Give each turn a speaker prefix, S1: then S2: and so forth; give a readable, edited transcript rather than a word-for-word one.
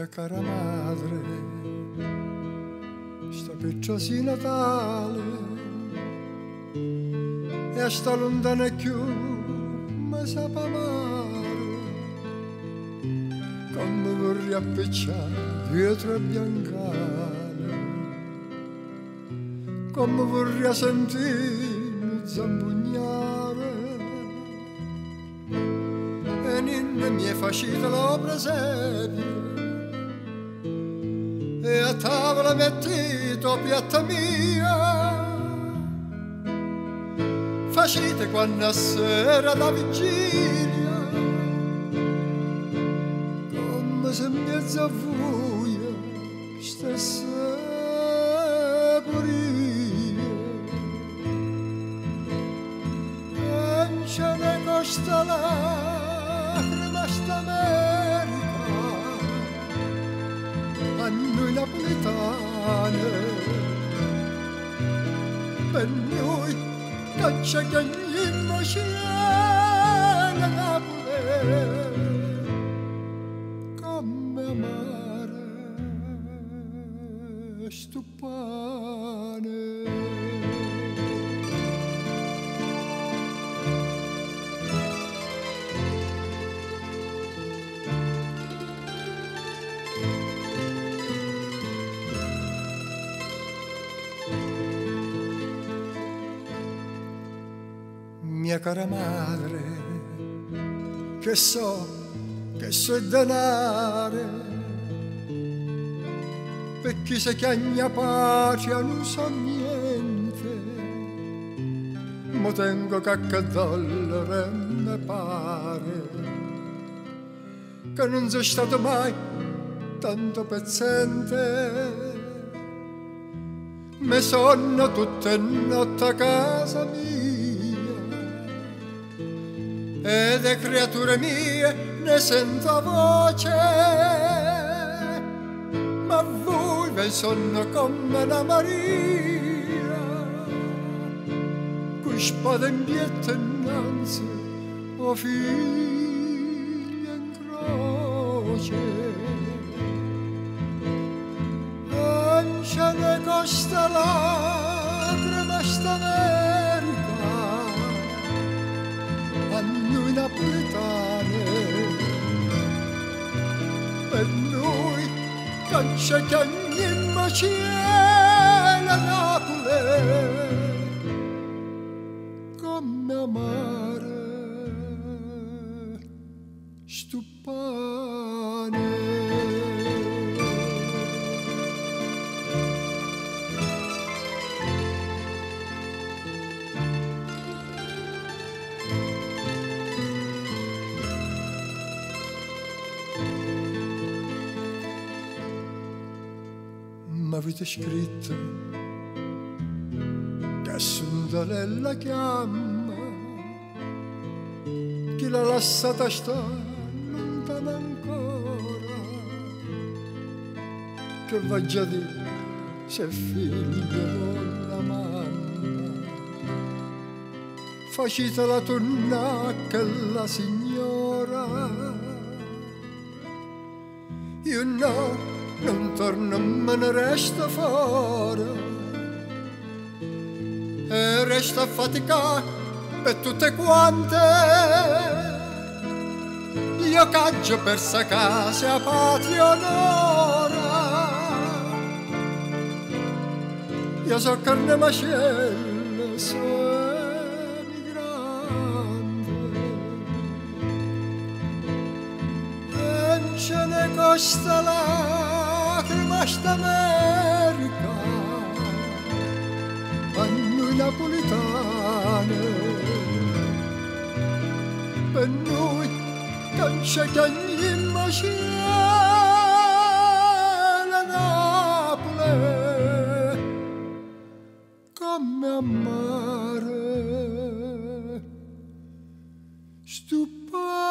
S1: Mia cara madre, sta picciosi Natale e sta lontana più mi sa amare, come vorrei appicciare dietro a biancare, come vorrei sentirmi zampugnare, e ninne mi è facita la presepio e a tavola mettito piatta mia, facite quando a sera da vigilia, come se mezza buia stesse pure, e non ce ne costa lacrima st'America a noi napoletane, per noi che c'è che ogni scena Napoli, come amare sto pane. Mia cara madre, che so è denaro, per chi si chiagna pace non so niente, ma tengo cacca dollaro e mi pare che non sei stato mai tanto pezzente, me sonno tutte notte a casa mia, e le creature mie ne sento voce, ma voi ve sonno come una Maria, con spada in pietto innanzi, o figlia in croce, non ce ne costa lacrima st'America a noi napoletane, per noi che c'è che ogni macina Napoli, come amare sto pane. M'avete scritto che Sundalella chiama, chi l'ha lasciata sta lontana ancora, che va già di se figlio della mamma, facitela tornare che la signora, io no, non torno, me ne resto fuori e resto a faticare per tutte quante. Io caggio per sa casa a patria onora, io so carne macella, so emigrante, e non ce ne costa lacrima st'America a noi napoletane, per noi che c'è che ogni macina Napoli, come amare sto pane.